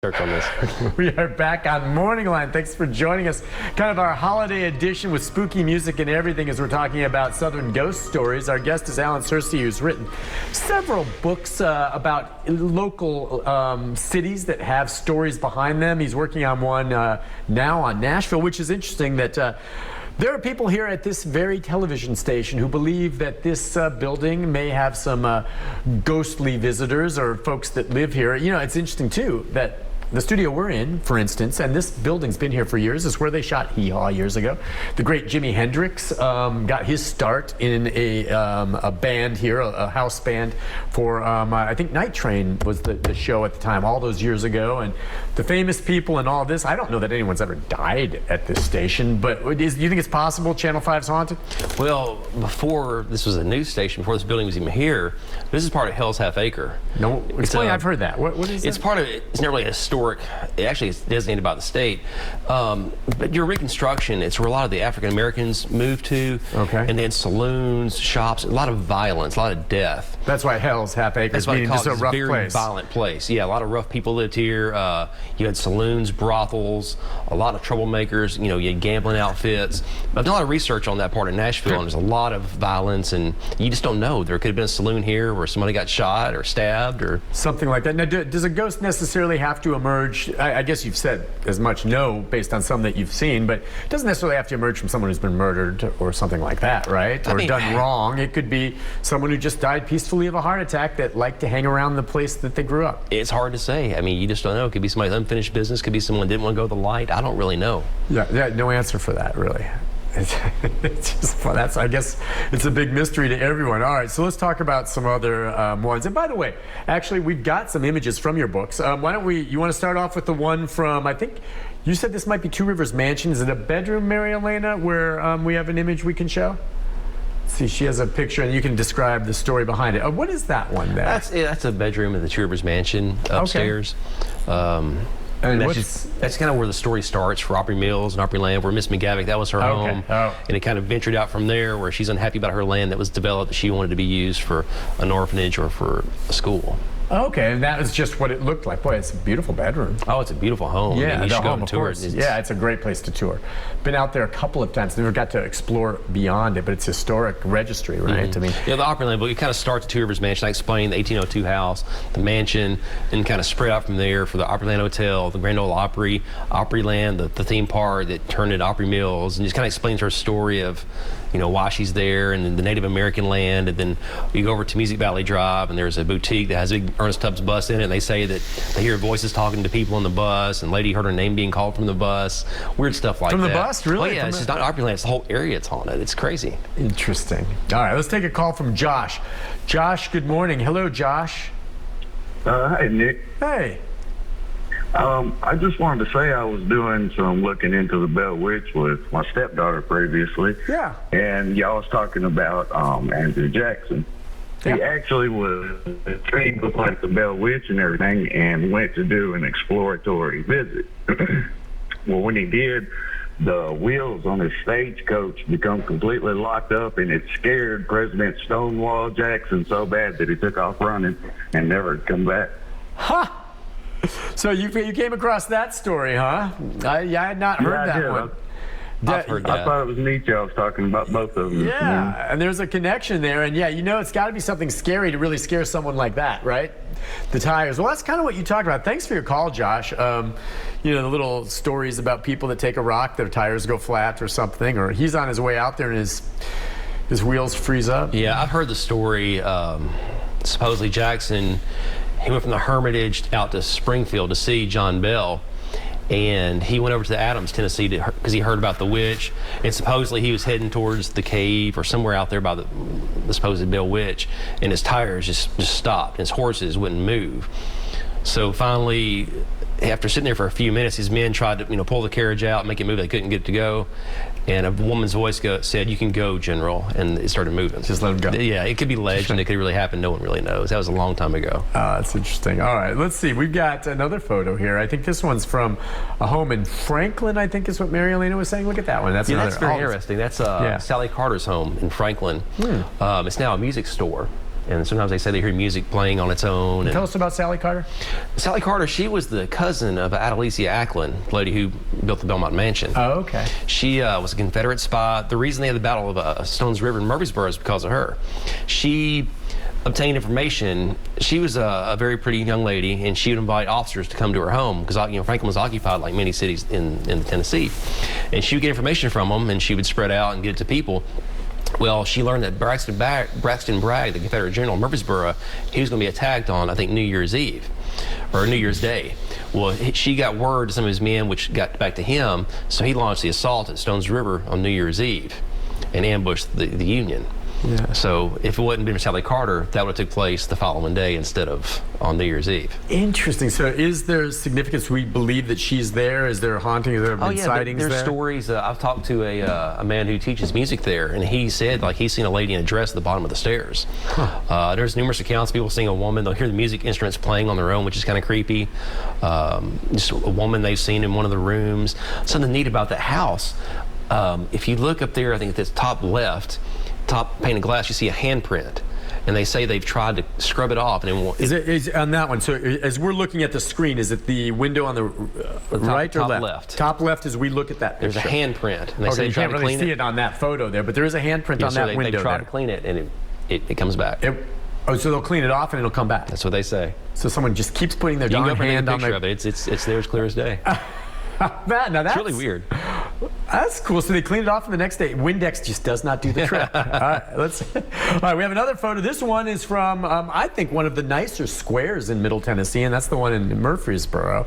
On this. We are back on MorningLine. Thanks for joining us. Kind of our holiday edition with spooky music and everything as we're talking about Southern ghost stories. Our guest is Allen Sircy, who's written several books about local cities that have stories behind them. He's working on one now on Nashville, which is interesting that there are people here at this very television station who believe that this building may have some ghostly visitors or folks that live here. You know, it's interesting, too, that the studio we're in, for instance, and this building's been here for years, is where they shot Hee Haw years ago. The great Jimi Hendrix got his start in a band here, a house band for, I think Night Train was the show at the time, all those years ago. And the famous people and all this, I don't know that anyone's ever died at this station, but do you think it's possible Channel 5's haunted? Well, before this was a news station, before this building was even here, this is part of Hell's Half Acre. No, explain, I've heard that. What is it's that? Part of it. It's not really a historic. Actually, it's designated by the state. But your Reconstruction, it's where a lot of the African Americans moved to. Okay. And then saloons, shops, a lot of violence, a lot of death. That's why Hell's Half Acre is just a rough very place. Violent place. Yeah, a lot of rough people lived here. You had saloons, brothels, a lot of troublemakers. You know, you had gambling outfits. I've done a lot of research on that part of Nashville, and there's a lot of violence, and you just don't know. There could have been a saloon here where somebody got shot or stabbed or something like that. Now, does a ghost necessarily have to emerge? I guess you've said as much no based on some that you've seen, but it doesn't necessarily have to emerge from someone who's been murdered or something like that, right? Or done wrong. It could be someone who just died peacefully of a heart attack that liked to hang around the place that they grew up. It's hard to say. I mean, you just don't know. It could be somebody's unfinished business. Could be someone didn't want to go to the light. I don't really know. Yeah, no answer for that, really. It's just fun. I guess it's a big mystery to everyone. All right, so let's talk about some other ones. And by the way, actually, we've got some images from your books. Why don't you want to start off with the one from, I think you said this might be Two Rivers Mansion. Is it a bedroom, Mary Elena, where we have an image we can show? See, she has a picture, and you can describe the story behind it. What is that one there? That's a bedroom in the Two Rivers Mansion upstairs. Okay. And that's kind of where the story starts for Opry Mills and Opryland, where Miss McGavick, that was her home. And it kind of ventured out from there, where she's unhappy about her land that was developed that she wanted to be used for an orphanage or for a school. Okay, and that was just what it looked like. Boy, it's a beautiful bedroom. Oh, it's a beautiful home. Yeah, I mean, you should go and tour it. Yeah, it's a great place to tour. Been out there a couple of times. Never got to explore beyond it, but it's historic registry, right? I mean, yeah, the Opryland book, it kind of starts at Two Rivers Mansion. I explained the 1802 house, the mansion, and kind of spread out from there for the Opryland Hotel, the Grand Ole Opry, Opryland, the theme park that turned into Opry Mills, and just kind of explains her story of, you know, why she's there, and then the Native American land. And then you go over to Music Valley Drive, and there's a boutique that has a big Ernest Tubbs bus in it, and they say that they hear voices talking to people on the bus, and lady heard her name being called from the bus. Weird stuff like that. From the bus, really? Oh, yeah, it's just not Opryland, it's the whole area it's haunted. It's crazy. Interesting. All right, let's take a call from Josh. Josh, good morning. Hello, Josh. Hi, Nick. Hey. I just wanted to say I was doing some looking into the Bell Witch with my stepdaughter previously. Yeah. And y'all was talking about Andrew Jackson. Yeah. He actually was intrigued with like the Bell Witch and everything and went to do an exploratory visit. Well, when he did, the wheels on his stagecoach become completely locked up, and it scared President Stonewall Jackson so bad that he took off running and never come back. Huh. So you came across that story, huh? I had not heard that one. I've heard that. I thought it was neat y'all was talking about both of them. Yeah, and there's a connection there, and yeah, you know, it's got to be something scary to really scare someone like that, right? The tires. Well, that's kind of what you talked about. Thanks for your call, Josh. You know, the little stories about people that take a rock, their tires go flat or something, or he's on his way out there and his wheels freeze up. Yeah, I've heard the story. Supposedly Jackson, he went from the Hermitage out to Springfield to see John Bell, and he went over to Adams, Tennessee, because he heard about the witch, and supposedly he was heading towards the cave or somewhere out there by the supposed Bell Witch, and his tires just stopped, and his horses wouldn't move. So finally, after sitting there for a few minutes, his men tried to, pull the carriage out, make it move. They couldn't get it to go. And a woman's voice said, "You can go, General," and it started moving. Just let him go. Yeah, it could be legend. It could really happen. No one really knows. That was a long time ago. That's interesting. All right, let's see. We've got another photo here. I think this one's from a home in Franklin, I think is what Mary Elena was saying. Look at that one. That's very interesting. That's Sally Carter's home in Franklin. It's now a music store. and sometimes they say they hear music playing on its own. Tell us about Sally Carter. Sally Carter, she was the cousin of Adelicia Ackland, the lady who built the Belmont Mansion. Oh, okay. She was a Confederate spy. The reason they had the Battle of Stones River in Murphysboro is because of her. She obtained information. She was a very pretty young lady, and she would invite officers to come to her home because Franklin was occupied like many cities in Tennessee, and she would get information from them, and she would spread out and get it to people. Well, she learned that Braxton Bragg, the Confederate general in Murphysboro, he was going to be attacked on, I think, New Year's Eve or New Year's Day. Well, she got word to some of his men, which got back to him, so he launched the assault at Stones River on New Year's Eve and ambushed the Union. Yeah. So if it wasn't been for Sally Carter, that would have took place the following day instead of on New Year's Eve. Interesting. So is there significance? We believe that she's there? Is there haunting? Has there been sightings there's there? Stories. I've talked to a man who teaches music there, and he said like he's seen a lady in a dress at the bottom of the stairs. Huh. There's numerous accounts. People seeing a woman. They'll hear the music instruments playing on their own, which is kind of creepy. Just a woman they've seen in one of the rooms. Something neat about that house. If you look up there, I think at the top left, top pane of glass, you see a handprint, and they say they've tried to scrub it off. And is on that one? So as we're looking at the screen, is it the window on the right or top left? Top left as we look at that picture. There's a handprint. And they say you can't really see it on that photo there, but there is a handprint on that window. They try to clean it, and it comes back. So they'll clean it off and it'll come back. That's what they say. So someone just keeps putting their darn hand on the picture of it. It's there as clear as day. Now that's really weird. That's cool. So they cleaned it off and the next day. Windex just does not do the trick. All right, we have another photo. This one is from, I think, one of the nicer squares in Middle Tennessee, and that's the one in Murphysboro.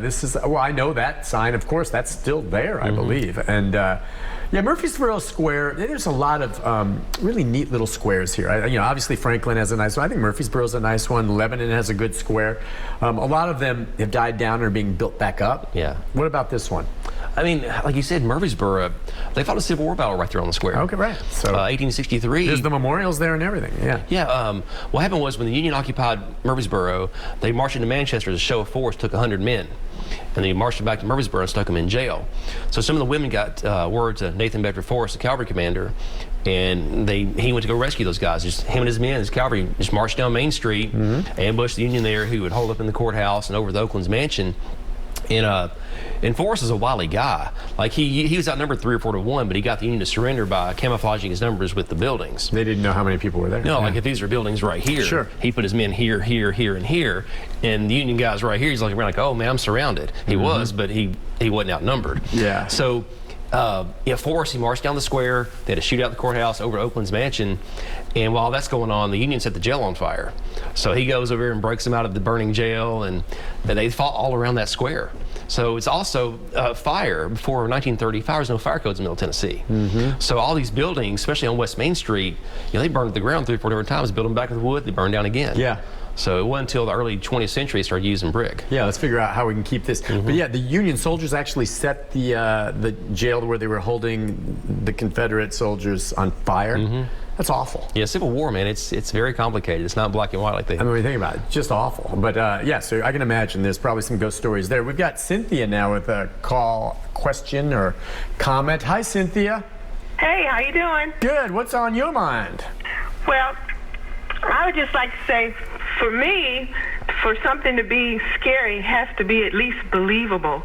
This is, well, I know that sign. Of course, that's still there, I believe. And yeah, Murphysboro Square, there's a lot of really neat little squares here. Obviously Franklin has a nice one. I think Murphysboro's a nice one. Lebanon has a good square. A lot of them have died down and are being built back up. Yeah. What about this one? I mean, like you said, Murphysboro, they fought a Civil War battle right there on the square. Okay, right. So 1863. There's the memorials there and everything. Yeah. Yeah. What happened was when the Union occupied Murphysboro, they marched into Manchester as a show of force, took 100 men. And they marched them back to Murphysboro and stuck them in jail. So some of the women got word to Nathan Bedford Forrest, the cavalry commander, and he went to go rescue those guys. Just him and his men, his cavalry, just marched down Main Street, ambushed the Union there, who would hold up in the courthouse and over the Oakland's mansion. And Forrest is a wily guy. Like he was outnumbered 3 or 4 to 1, but he got the Union to surrender by camouflaging his numbers with the buildings. They didn't know how many people were there. No, like if these are buildings right here, sure. He put his men here, here, here, and here, and the Union guys right here. He's looking around like, oh man, I'm surrounded. He was, but he wasn't outnumbered. Yeah. So. Forrest, he marched down the square. They had to shoot out the courthouse over Oakland's mansion. And while that's going on, the Union set the jail on fire. So he goes over and breaks them out of the burning jail, and they fought all around that square. So it's also fire. Before 1935, there was no fire codes in Middle Tennessee. So all these buildings, especially on West Main Street, they burned to the ground 3 or 4 different times, built them back with wood, they burned down again. Yeah. So it wasn't until the early 20th century they started using brick. Yeah, let's figure out how we can keep this. But yeah, the Union soldiers actually set the jail where they were holding the Confederate soldiers on fire. That's awful. Yeah, Civil War, man, it's very complicated. It's not black and white like that. I mean, when you think about it, just awful. But yeah, so I can imagine there's probably some ghost stories there. We've got Cynthia now with a question or comment. Hi, Cynthia. Hey, how you doing? Good. What's on your mind? Well, I would just like to say, for me, for something to be scary, it has to be at least believable.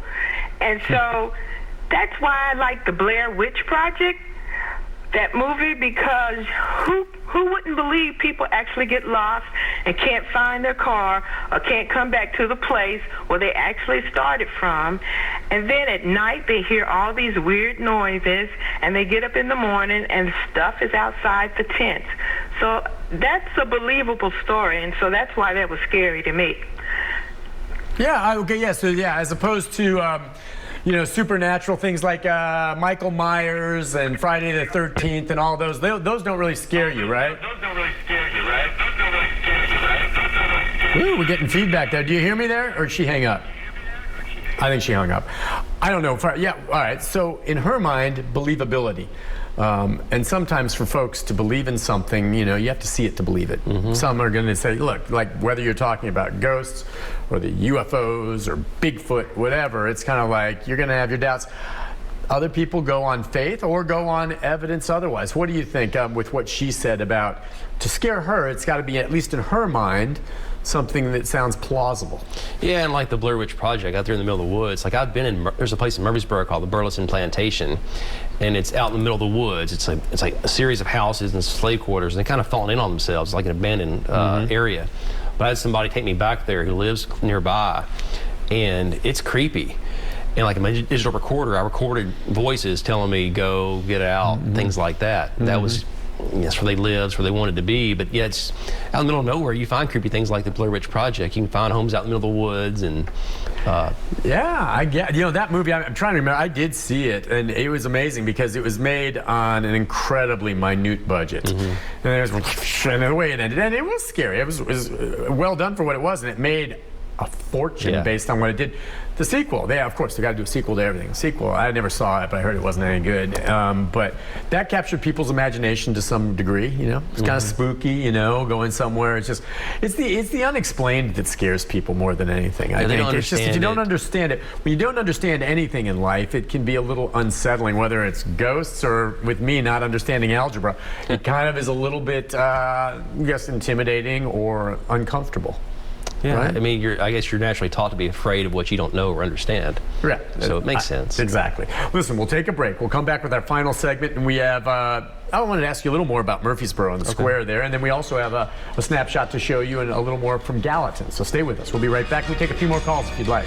And so that's why I like the Blair Witch Project, that movie, because who wouldn't believe people actually get lost and can't find their car or can't come back to the place where they actually started from, and then at night they hear all these weird noises and they get up in the morning and stuff is outside the tents. So that's a believable story, and so that's why that was scary to me. Yeah, okay, yeah, so yeah, as opposed to supernatural things like Michael Myers and Friday the 13th and all those don't really scare you, right? Those don't really scare you, right? Ooh, we're getting feedback there. Do you hear me there, or did she hang up? I think she hung up. I don't know. Yeah, all right. So in her mind, believability. And sometimes for folks to believe in something, you have to see it to believe it. Some are going to say, look, like whether you're talking about ghosts or the UFOs or Bigfoot, whatever, it's kind of like you're going to have your doubts. Other people go on faith or go on evidence otherwise. What do you think with what she said about, to scare her, it's got to be, at least in her mind, something that sounds plausible? Yeah, and like the Blair Witch Project out there in the middle of the woods. Like I've been in, there's a place in Murphysboro called the Burleson Plantation, and it's out in the middle of the woods. It's like a series of houses and slave quarters, and they kind of fallen in on themselves, like an abandoned area. But I had somebody take me back there who lives nearby, and it's creepy. And like in my digital recorder, I recorded voices telling me, go, get out, things like that. That was, that's where they lived, where they wanted to be. But yeah, it's out in the middle of nowhere. You find creepy things like the Blair Witch Project. You can find homes out in the middle of the woods. And yeah, I get, that movie, I'm trying to remember, I did see it, and it was amazing because it was made on an incredibly minute budget. And the way it ended, and it was scary. It was well done for what it was, and it made a fortune based on what it did. The sequel, of course, they got to do a sequel to everything. The sequel, I never saw it, but I heard it wasn't any good. But that captured people's imagination to some degree. It's kind of spooky. Going somewhere. It's the unexplained that scares people more than anything. I think it's just, if you don't understand it, when you don't understand anything in life, it can be a little unsettling. Whether it's ghosts or, with me, not understanding algebra, it kind of is a little bit, I guess, intimidating or uncomfortable. Yeah, right? I mean, I guess you're naturally taught to be afraid of what you don't know or understand. Right. So it makes sense. Exactly. Listen, we'll take a break. We'll come back with our final segment, and we have, I wanted to ask you a little more about Murphysboro and the square there, and then we also have a snapshot to show you and a little more from Gallatin. So stay with us. We'll be right back. We'll take a few more calls if you'd like.